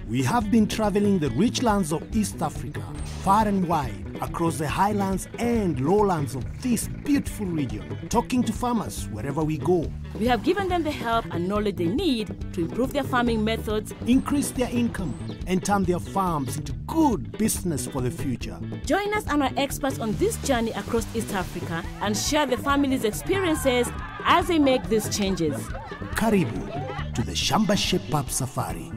We have been traveling the rich lands of East Africa, far and wide, across the highlands and lowlands of this beautiful region, talking to farmers wherever we go. We have given them the help and knowledge they need to improve their farming methods, increase their income, and turn their farms into good business for the future. Join us and our experts on this journey across East Africa and share the family's experiences as they make these changes. Karibu to the Shamba Shape Up Safari.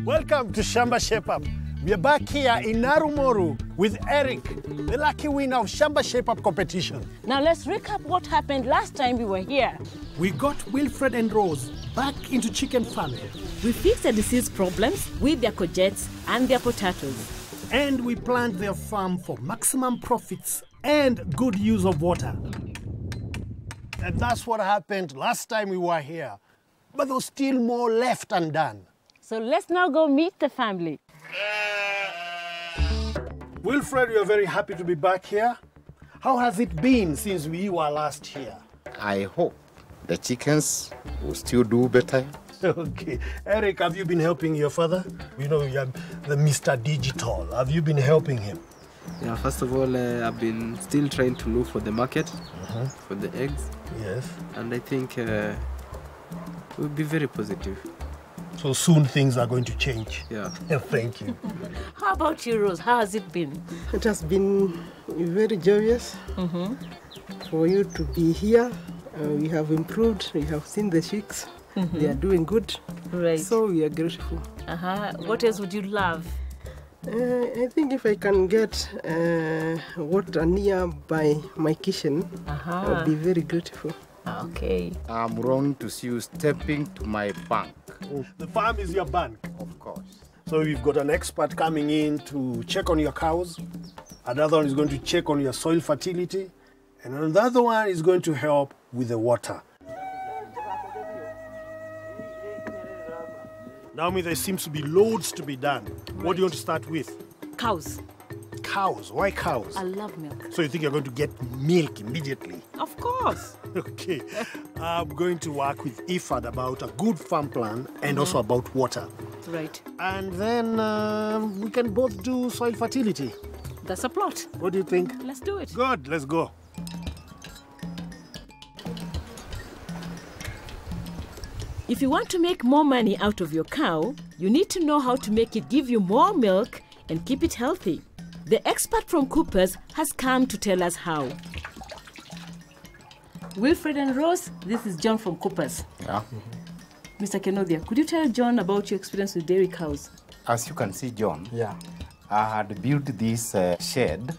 Welcome to Shamba Shape Up. We are back here in Narumoru with Eric, the lucky winner of Shamba Shape Up competition. Now let's recap what happened last time we were here. We got Wilfred and Rose back into chicken farming. We fixed the disease problems with their courgettes and their potatoes. And we planned their farm for maximum profits and good use of water. And that's what happened last time we were here. But there was still more left undone. So let's now go meet the family. Wilfred, you're very happy to be back here. How has it been since we were last here? I hope the chickens will still do better. Okay. Eric, have you been helping your father? You know, you have the Mr. Digital. Have you been helping him? Yeah, first of all, I've been still trying to look for the market for the eggs. Yes. And I think we'll be very positive. So soon things are going to change. Yeah. Thank you. How about you, Rose? How has it been? It has been very joyous for you to be here. We have improved. We have seen the chicks. They are doing good. Right. So we are grateful. What else would you love? I think if I can get water nearby my kitchen, I'll be very grateful. Okay. I'm wrong to see you stepping to my bank. The farm is your bank? Of course. So we've got an expert coming in to check on your cows. Another one is going to check on your soil fertility. And another one is going to help with the water. Naomi, there seems to be loads to be done. Right. What do you want to start with? Cows. Cows? Why cows? I love milk. So you think you're going to get milk immediately? Of course. Okay. I'm going to work with Ifad about a good farm plan and also about water. Right. And then we can both do soil fertility. That's a plot. What do you think? Let's do it. Good. Let's go. If you want to make more money out of your cow, you need to know how to make it give you more milk and keep it healthy. The expert from Coopers has come to tell us how. Wilfred and Rose, this is John from Coopers. Yeah. Mr. Kenodia, could you tell John about your experience with dairy cows? As you can see, John, Yeah. I had built this shed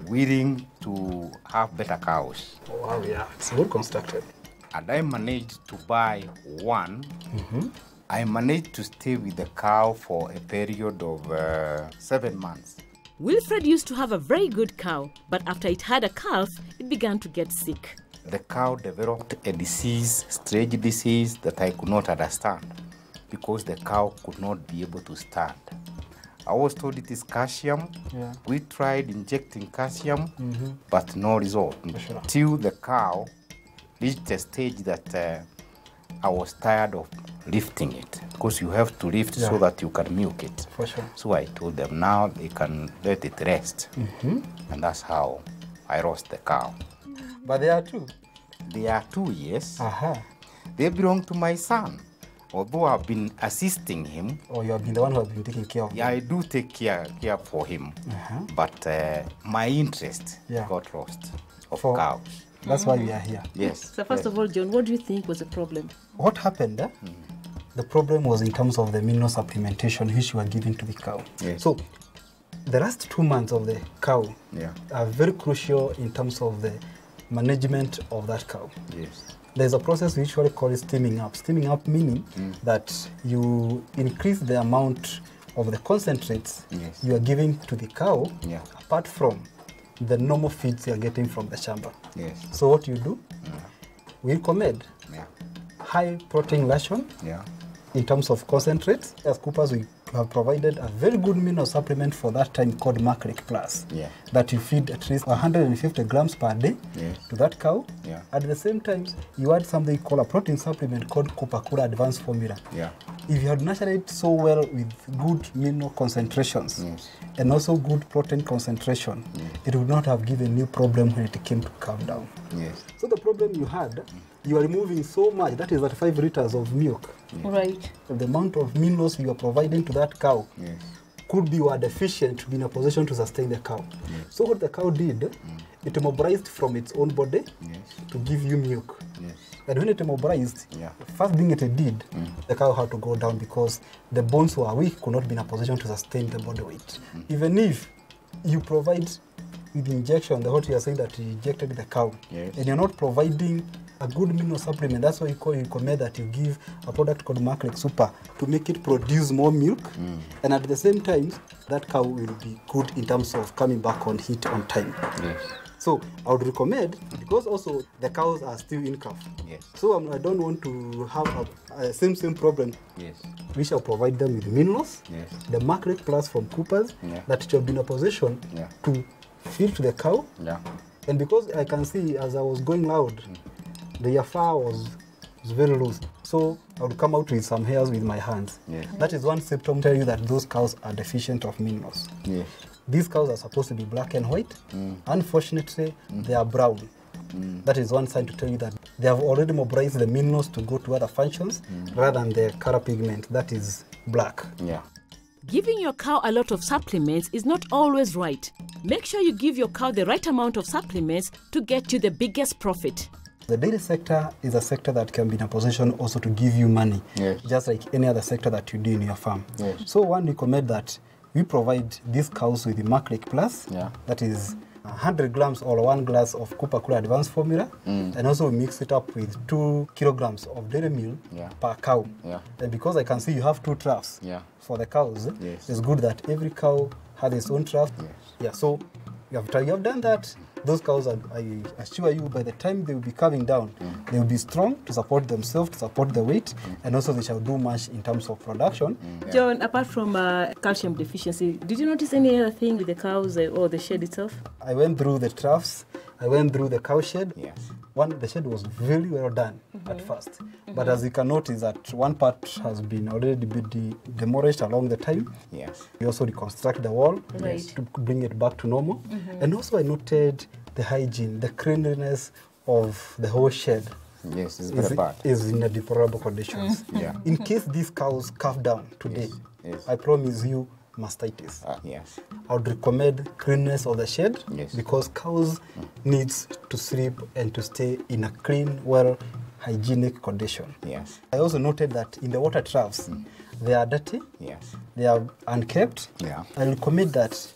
willing to have better cows. Oh, wow, yeah. It's well constructed. And I managed to buy one. I managed to stay with the cow for a period of 7 months. Wilfred used to have a very good cow, but after it had a calf, it began to get sick. The cow developed a disease, strange disease that I could not understand because the cow could not be able to stand. I was told it is calcium. Yeah. We tried injecting calcium, but no result. Sure. Till the cow reached a stage that I was tired of lifting it because you have to lift so that you can milk it. For sure. So I told them now they can let it rest. And that's how I roast the cow. But there are two. There are 2 years. They They belong to my son. Although I've been assisting him. Oh, you have been the one who has been taking care of Yeah, I do take care for him. But my interest got lost of cows. That's why we are here. Yes. So first of all, John, what do you think was the problem? What happened? The problem was in terms of the mineral supplementation which you are giving to the cow. Yes. So the last 2 months of the cow are very crucial in terms of the management of that cow. Yes. There's a process we usually call it steaming up. Steaming up meaning that you increase the amount of the concentrates you are giving to the cow apart from the normal feeds you are getting from the Shamba. Yes. So what you do, we recommend high protein ration in terms of concentrates. As Coopers, we you have provided a very good mineral supplement for that time called Maclic Plus. That you feed at least 150 grams per day to that cow. At the same time, you add something called a protein supplement called Kupakura Advanced Formula. If you had nurtured it so well with good mineral concentrations and also good protein concentration, it would not have given you problem when it came to calm down. So the problem you had, you are removing so much, that is at 5 liters of milk. Right. The amount of minerals you are providing to that cow could be you are deficient to be in a position to sustain the cow. So what the cow did, it mobilized from its own body to give you milk. And when it mobilized, first thing it did, the cow had to go down because the bones were weak, could not be in a position to sustain the body weight. Even if you provide with injection, what you are saying that you injected the cow, and you're not providing a good mineral supplement, that's why you recommend that you give a product called Maclic Super to make it produce more milk, and at the same time, that cow will be good in terms of coming back on heat on time. So I would recommend, because also the cows are still in calf. So I don't want to have a same problem. We shall provide them with minerals, the Maclic Plus from Coopers, that it will be in a position to feed to the cow. And because I can see as I was going loud, the fur was very loose. So I would come out with some hairs with my hands. That is one symptom to tell you that those cows are deficient of minerals. These cows are supposed to be black and white. Unfortunately, they are brown. That is one sign to tell you that they have already mobilized the minerals to go to other functions rather than the color pigment that is black. Giving your cow a lot of supplements is not always right. Make sure you give your cow the right amount of supplements to get you the biggest profit. The dairy sector is a sector that can be in a position also to give you money, just like any other sector that you do in your farm. So one recommend that we provide these cows with the Maclic Plus, that is 100 grams or 1 glass of Kupakura Advanced Formula, and also we mix it up with 2 kilograms of dairy meal per cow. And because I can see you have 2 troughs for the cows, it's good that every cow has its own trough. So after you have done that, those cows, I assure you, by the time they will be coming down, they will be strong to support themselves, to support the weight, and also they shall do much in terms of production. John, apart from calcium deficiency, did you notice any other thing with the cows or the shed itself? I went through the troughs, I went through the cow shed. The shed was very well done at first. But as you can notice that one part has been already demolished along the time. We also reconstruct the wall to bring it back to normal. And also I noted the hygiene, the cleanliness of the whole shed. It's very bad. Is in a deplorable conditions. In case these cows calf down today, I promise you mastitis. I would recommend cleanness of the shed because cows needs to sleep and to stay in a clean, well, hygienic condition. I also noted that in the water troughs, they are dirty, they are unkept. I recommend that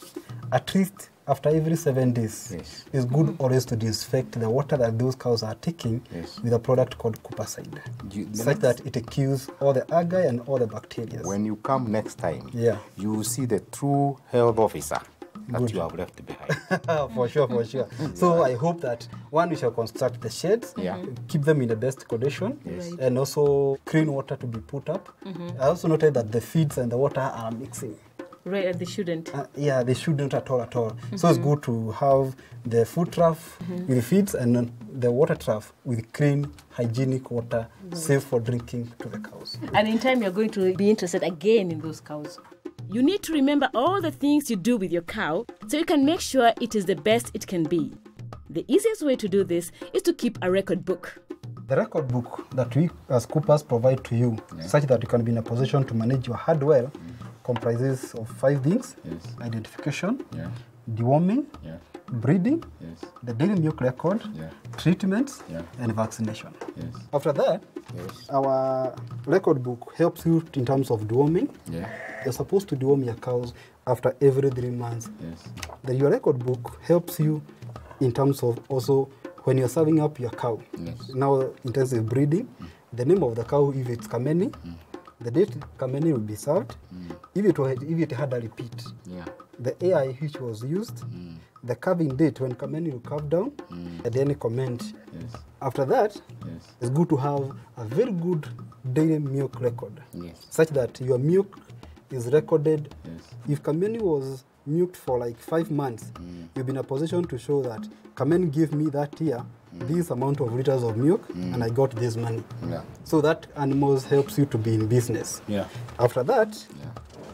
at least after every 7 days, it's good always to disinfect the water that those cows are taking with a product called Coopacide, such that it kills all the algae and all the bacteria. When you come next time, you will see the true health officer that you have left behind. For sure. So I hope that one, we shall construct the sheds, keep them in the best condition, and also clean water to be put up. I also noted that the feeds and the water are mixing. Right, and they shouldn't. They shouldn't at all. So it's good to have the food trough with feeds and the water trough with clean, hygienic water, safe for drinking to the cows. And in time, you're going to be interested again in those cows. You need to remember all the things you do with your cow so you can make sure it is the best it can be. The easiest way to do this is to keep a record book. The record book that we as Coopers provide to you, such that you can be in a position to manage your herd well, comprises of 5 things: identification, deworming, breeding, the dairy milk record, treatments, and vaccination. After that, our record book helps you in terms of deworming. You're supposed to deworm your cows after every 3 months. Your record book helps you in terms of also when you're serving up your cow. Now, intensive breeding, the name of the cow, if it's Kameni, the date Kameni will be served. If it had a repeat, the AI which was used, the calving date when Kameni will calve down, and then comment. After that, it's good to have a very good dairy milk record, such that your milk is recorded. Yes. If Kameni was milked for like 5 months, you'll be in a position to show that Kameni gave me that year this amount of liters of milk and I got this money. Yeah. So that animals helps you to be in business. Yeah. After that,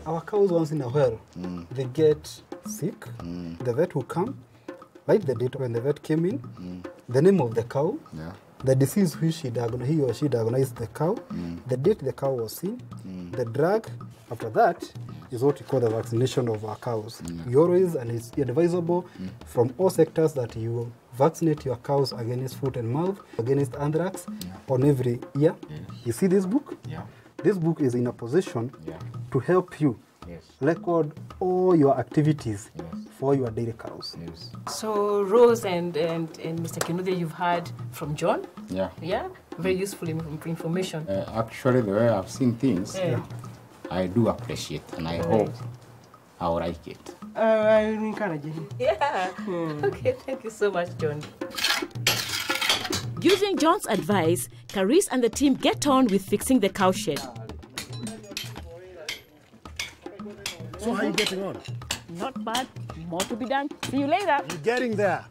our cows once in a while, they get sick. The vet will come, write the date when the vet came in, the name of the cow, the disease which he or she diagnosed the cow, the date the cow was seen, the drug. After that is what we call the vaccination of our cows. We always, and it's advisable from all sectors, that you vaccinate your cows against foot and mouth, against anthrax on every year. You see this book? This book is in a position to help you record all your activities for your dairy cows. So Rose and Mr. Kinuthia, you've heard from John? Yeah? Very useful information. Actually, the way I've seen things, I do appreciate, and I hope I'll like it. I encourage him. Yeah. Okay, thank you so much, John. Using John's advice, Caris and the team get on with fixing the cow shed. So how are you getting on? Not bad. More to be done. See you later. You're getting there.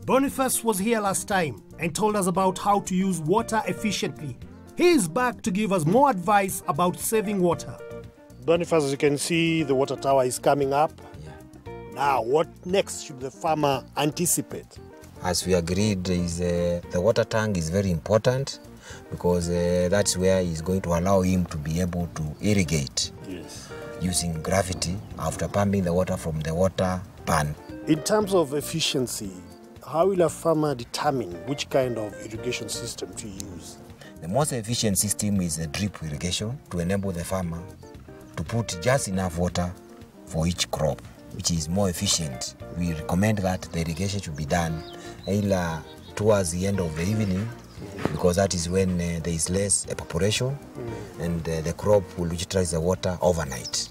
Boniface was here last time and told us about how to use water efficiently. He is back to give us more advice about saving water. Boniface, as you can see, the water tower is coming up. Now, what next should the farmer anticipate? As we agreed, the water tank is very important, because that's where it's going to allow him to be able to irrigate using gravity after pumping the water from the water pan. In terms of efficiency, how will a farmer determine which kind of irrigation system to use? The most efficient system is the drip irrigation, to enable the farmer to put just enough water for each crop, which is more efficient. We recommend that the irrigation should be done either towards the end of the evening, because that is when there is less evaporation and the crop will utilize the water overnight.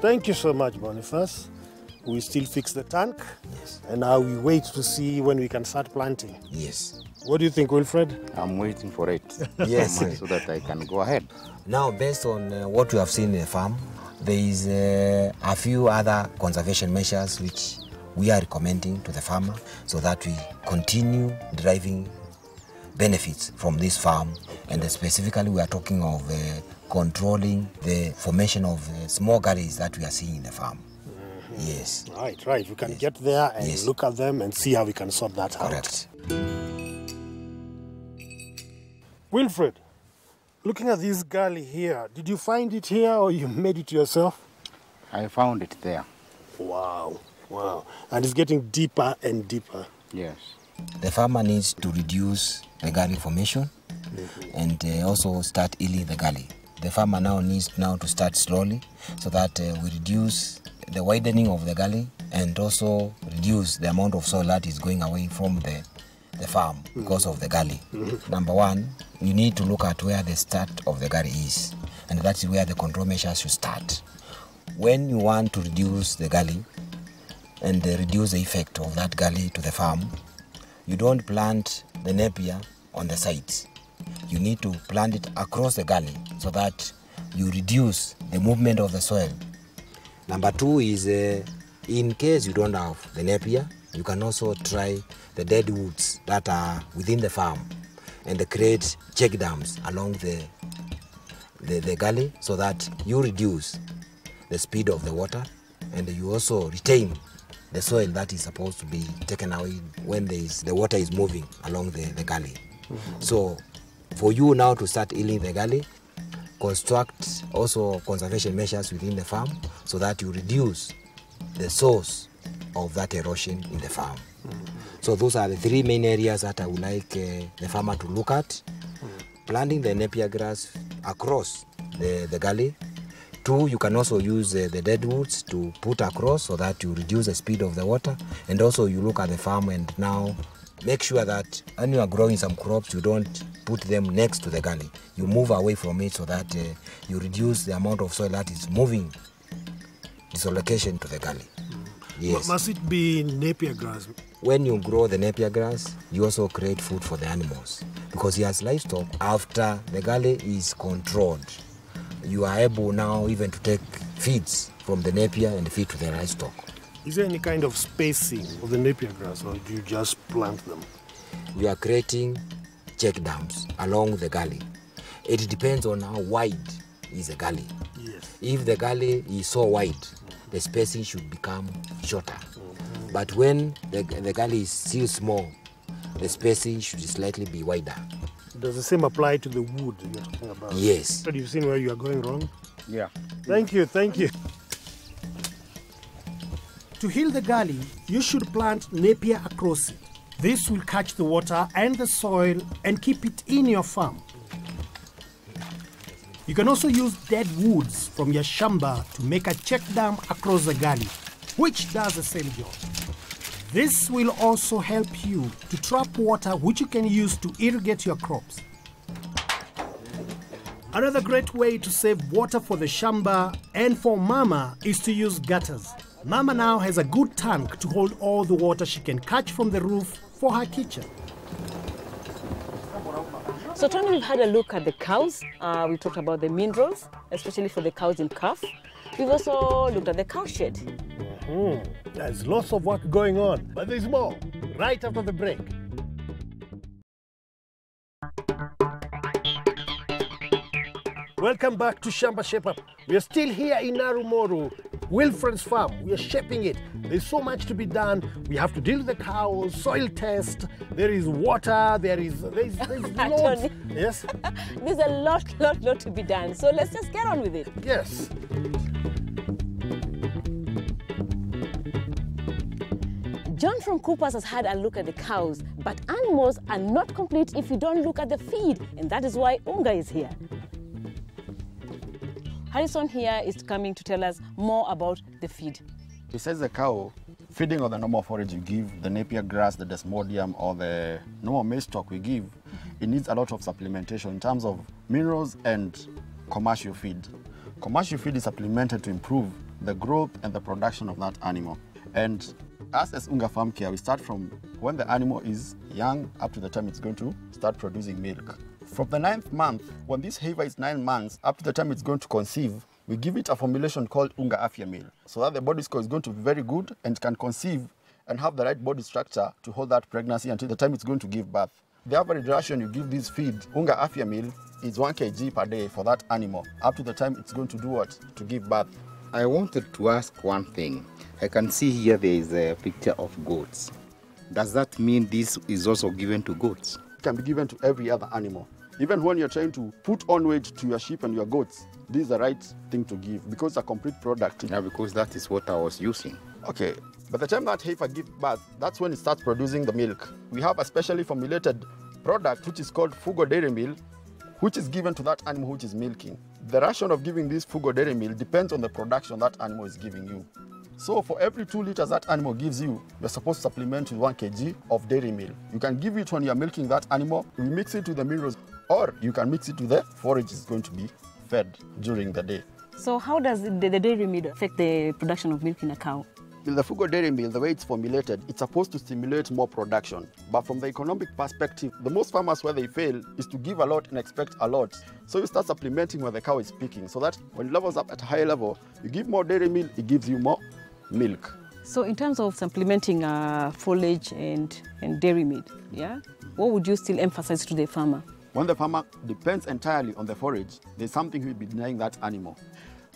Thank you so much, Boniface. We still fix the tank, and now we wait to see when we can start planting. What do you think, Wilfred? I'm waiting for it. So that I can go ahead. Now, based on what we have seen in the farm, there is a few other conservation measures which we are recommending to the farmer, so that we continue driving benefits from this farm. And specifically, we are talking of controlling the formation of small gullies that we are seeing in the farm. Right. We can get there and look at them and see how we can sort that out. Wilfred, looking at this gully here, did you find it here or you made it yourself? I found it there. Wow. And it's getting deeper and deeper. Yes. The farmer needs to reduce the gully formation and also start healing the gully. The farmer now needs to start slowly, so that we reduce the widening of the gully and also reduce the amount of soil that is going away from the farm because of the gully. Number one, you need to look at where the start of the gully is, and that is where the control measures should start. When you want to reduce the gully and reduce the effect of that gully to the farm, you don't plant the napier on the sides. You need to plant it across the gully, so that you reduce the movement of the soil. Number two is, in case you don't have the napier, you can also try the dead woods that are within the farm and create check dams along the gully, so that you reduce the speed of the water and you also retain the soil that is supposed to be taken away when the water is moving along the gully. So for you now to start healing the gully, construct also conservation measures within the farm, so that you reduce the source of that erosion in the farm. So those are the three main areas that I would like the farmer to look at. Planting the napier grass across the gully. Two, you can also use the dead woods to put across, so that you reduce the speed of the water. And also you look at the farm and now make sure that when you are growing some crops, you don't put them next to the gully. You move away from it, so that you reduce the amount of soil that is moving dislocation to the gully. Must it be napier grass? When you grow the napier grass, you also create food for the animals, because he has livestock. After the gully is controlled, you are able now even to take feeds from the napier and feed to the livestock. Is there any kind of spacing of the napier grass, or do you just plant them? We are creating check dams along the gully. It depends on how wide is the gully. Yes. If the gully is so wide, the spacing should become shorter. But when the gully is still small, the spacing should slightly be wider. Does the same apply to the wood you're talking about? Yes. But you've seen where you are going wrong? Yeah. Thank you, thank you. To heal the gully, you should plant napier across it. This will catch the water and the soil and keep it in your farm. You can also use dead woods from your Shamba to make a check dam across the gully, which does the same job. This will also help you to trap water which you can use to irrigate your crops. Another great way to save water for the Shamba and for Mama is to use gutters. Mama now has a good tank to hold all the water she can catch from the roof for her kitchen. So Tony, we've had a look at the cows. We talked about the minerals, especially for the cows in calf. We've also looked at the cow shed. There's lots of work going on, but there's more right after the break. Welcome back to Shamba Shape Up. We are still here in Narumoru, Wilfred's farm. We are shaping it. There's so much to be done. We have to deal with the cows, soil test, there is water, there's loads. Yes? There's a lot to be done. So let's just get on with it. Yes. John from Coopers has had a look at the cows, but animals are not complete if you don't look at the feed, and that is why Unga is here. Harrison here is coming to tell us more about the feed. Besides the cow, feeding on the normal forage you give, the napier grass, the desmodium, or the normal maize stalk we give, it needs a lot of supplementation in terms of minerals and commercial feed. Commercial feed is supplemented to improve the growth and the production of that animal. And us as Unga Farm Care, we start from when the animal is young up to the time it's going to start producing milk. From the 9th month, when this heifer is 9 months, up to the time it's going to conceive, we give it a formulation called Unga Afya Meal, so that the body score is going to be very good and can conceive and have the right body structure to hold that pregnancy until the time it's going to give birth. The average ration you give this feed, Unga Afya Meal, is 1 kg per day for that animal, up to the time it's going to do what? To give birth. I wanted to ask one thing. I can see here there is a picture of goats. Does that mean this is also given to goats? It can be given to every other animal. Even when you're trying to put on weight to your sheep and your goats, this is the right thing to give because it's a complete product. Yeah, because that is what I was using. Okay, by the time that heifer gives birth, that's when it starts producing the milk. We have a specially formulated product which is called Fugo Dairy Meal, which is given to that animal which is milking. The ration of giving this Fugo Dairy Meal depends on the production that animal is giving you. So for every 2 liters that animal gives you, you're supposed to supplement with 1 kg of dairy meal. You can give it when you're milking that animal, we mix it with the minerals, or you can mix it with the forage is going to be fed during the day. So how does the dairy meal affect the production of milk in a cow? In the Fugo Dairy Meal, the way it's formulated, it's supposed to stimulate more production. But from the economic perspective, the most farmers where they fail is to give a lot and expect a lot. So you start supplementing where the cow is picking, so that when it levels up at a higher level, you give more dairy meal, it gives you more milk. So in terms of supplementing foliage and dairy meal, yeah, what would you still emphasize to the farmer? When the farmer depends entirely on the forage, there's something he'll be denying that animal.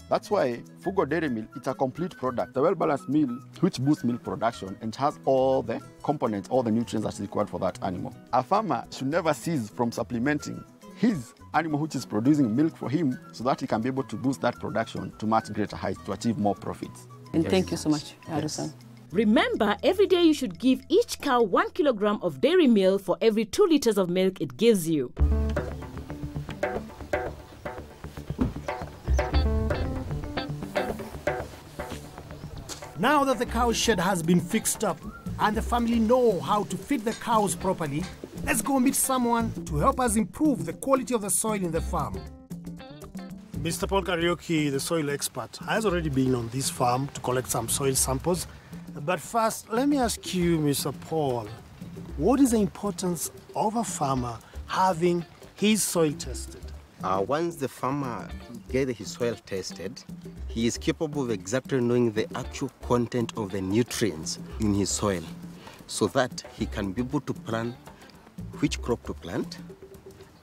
That's why Fugo Dairy Meal, it's a complete product, a well-balanced meal which boosts milk production and has all the components, all the nutrients that's required for that animal. A farmer should never cease from supplementing his animal which is producing milk for him so that he can be able to boost that production to much greater heights to achieve more profits. And yes, thank you so much, Harrison. Yes. Remember, every day you should give each cow 1 kilogram of dairy meal for every 2 liters of milk it gives you. Now that the cow shed has been fixed up and the family know how to feed the cows properly, let's go meet someone to help us improve the quality of the soil in the farm. Mr. Paul Karaoke, the soil expert, has already been on this farm to collect some soil samples. But first, let me ask you, Mr. Paul, what is the importance of a farmer having his soil tested? Once the farmer gets his soil tested, he is capable of exactly knowing the actual content of the nutrients in his soil so that he can be able to plan which crop to plant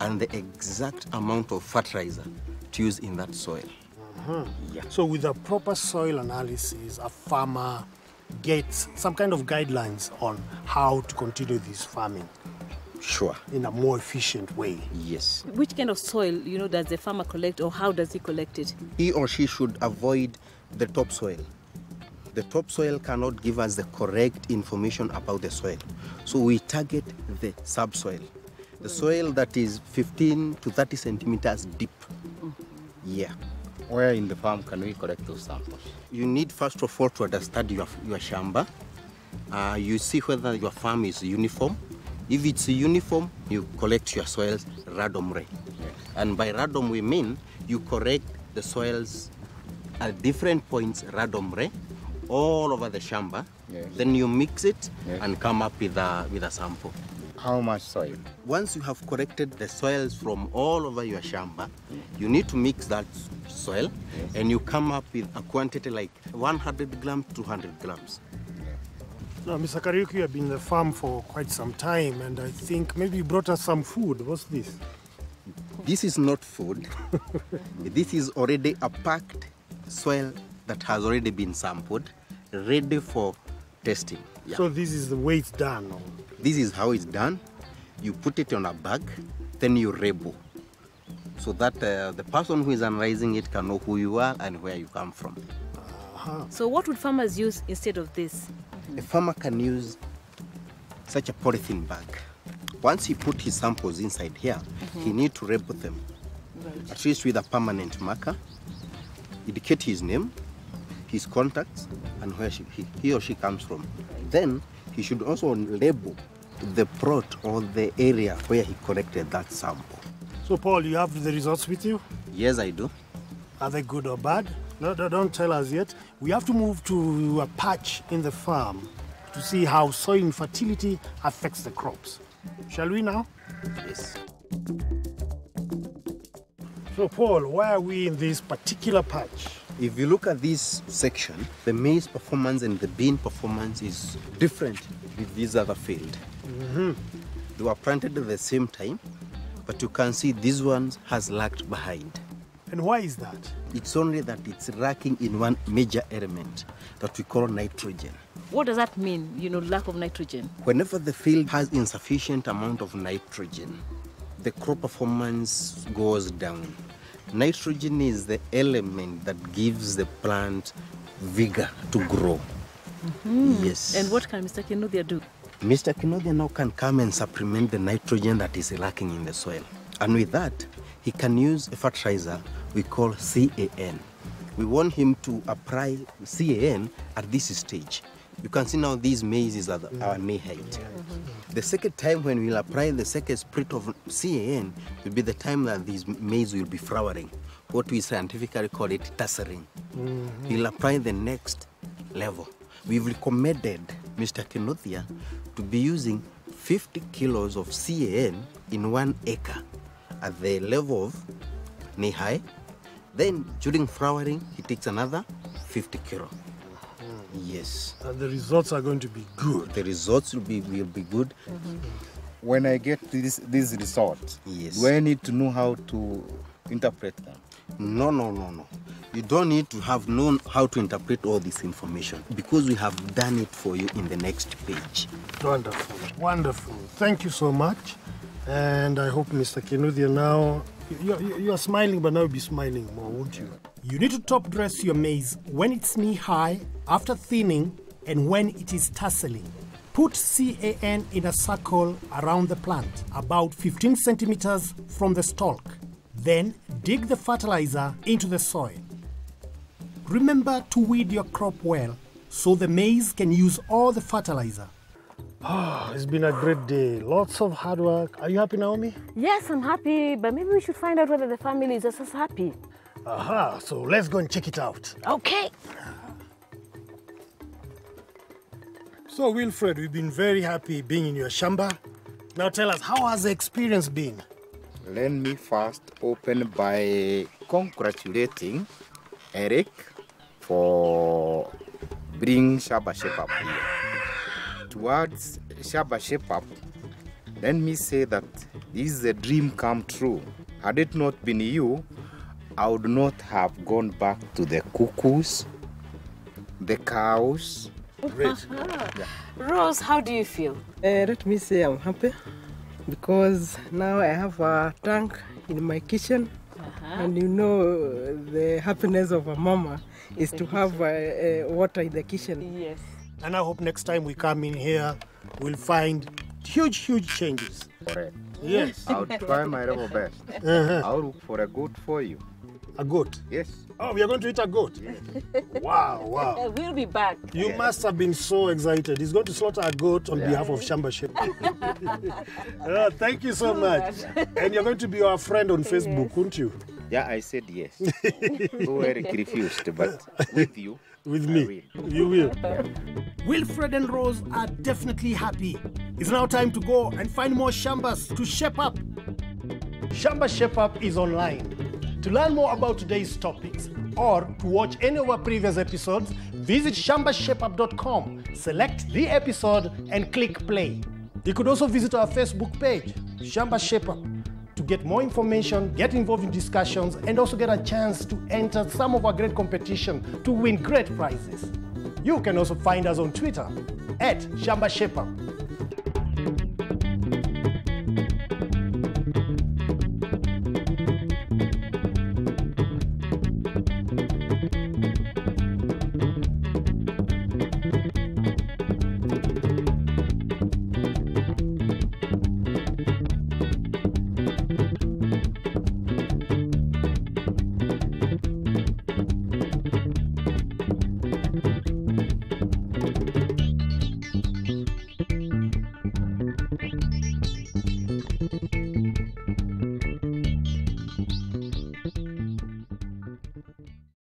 and the exact amount of fertilizer to use in that soil. Yeah. So with a proper soil analysis, a farmer gets some kind of guidelines on how to continue this farming. Sure. In a more efficient way. Yes. Which kind of soil, does the farmer collect, or how does he collect it? He or she should avoid the topsoil. The topsoil cannot give us the correct information about the soil. So we target the subsoil. The soil that is 15 to 30 centimeters deep. Yeah. Where in the farm can we collect those samples? You need first of all to understand your shamba. You see whether your farm is uniform. If it's uniform, you collect your soils randomly. Yes. And by random we mean you correct the soils at different points randomly all over the shamba. Yes. Then you mix it and come up with a sample. How much soil? Once you have corrected the soils from all over your shamba, you need to mix that soil and you come up with a quantity like 100 grams to 200 grams. Now, Mr. Kariuki, you have been in the farm for quite some time, and I think maybe you brought us some food. What's this? This is not food. This is already a packed soil that has already been sampled, ready for testing. Yeah. So this is the way it's done? Or? This is how it's done. You put it on a bag, then you label, so that the person who is analyzing it can know who you are and where you come from. So what would farmers use instead of this? A farmer can use such a polythene bag. Once he put his samples inside here, he needs to label them, at least with a permanent marker, indicate his name, his contacts, and where he or she comes from. Then he should also label the plot or the area where he collected that sample. So Paul, you have the results with you? Yes, I do. Are they good or bad? No, don't tell us yet. We have to move to a patch in the farm to see how soil infertility affects the crops. Shall we now? Yes. So Paul, why are we in this particular patch? If you look at this section, the maize performance and the bean performance is different with this other field. They were planted at the same time, but you can see this one has lagged behind. And why is that? It's only that it's lacking in one major element that we call nitrogen. What does that mean, lack of nitrogen? Whenever the field has insufficient amount of nitrogen, the crop performance goes down. Nitrogen is the element that gives the plant vigor to grow. Yes. And what can Mr. Kinodia do? Mr. Kinodia now can come and supplement the nitrogen that is lacking in the soil. And with that, he can use a fertilizer we call CAN. We want him to apply CAN at this stage. You can see now these maize is at our knee height. The second time when we'll apply the second sprit of CAN will be the time that these maize will be flowering. What we scientifically call it tasseling. He'll apply the next level. We've recommended Mr. Kinodia to be using 50 kilos of CAN in 1 acre at the level of knee high. Then during flowering, he takes another 50 kilo. Yes. And the results are going to be good. The results will be good. When I get these results, do I need to know how to interpret them? No. You don't need to have known how to interpret all this information because we have done it for you in the next page. Wonderful, wonderful. Thank you so much. And I hope Mr. Kinodia now, you're smiling, but now you'll be smiling more, won't you? You need to top dress your maize when it's knee high, after thinning, and when it is tasseling. Put CAN in a circle around the plant, about 15 centimeters from the stalk. Then dig the fertilizer into the soil. Remember to weed your crop well so the maize can use all the fertilizer. It's been a great day. Lots of hard work. Are you happy, Naomi? Yes, I'm happy, but maybe we should find out whether the family is just as happy. So let's go and check it out. Okay. So, Wilfred, we've been very happy being in your Shamba. Now tell us, how has the experience been? Let me first open by congratulating Eric for bringing Shamba Shape Up here. Towards Shamba Shape Up, let me say that this is a dream come true. Had it not been you, I would not have gone back to the cuckoos, the cows. Great. Rose, how do you feel? Let me say I'm happy because now I have a tank in my kitchen. And you know the happiness of a mama is to have water in the kitchen. Yes. And I hope next time we come in here, we'll find huge changes. Correct. Yes. I'll try my level best. I'll look for a goat for you. A goat? Yes. Oh, we are going to eat a goat? Yes. Wow. We'll be back. You must have been so excited. He's going to slaughter a goat on behalf of Shamba Shape. Thank you so much. And you're going to be our friend on Facebook, won't you? Yeah, I said yes. So Eric refused, but with you. With me. You will. Yeah. Wilfred and Rose are definitely happy. It's now time to go and find more Shambas to shape up. Shamba Shape Up is online. To learn more about today's topics or to watch any of our previous episodes, visit shambashapeup.com, select the episode and click play. You could also visit our Facebook page, Shamba Shape Up, to get more information, get involved in discussions, and also get a chance to enter some of our great competition to win great prizes. You can also find us on Twitter @Shamba Shape Up.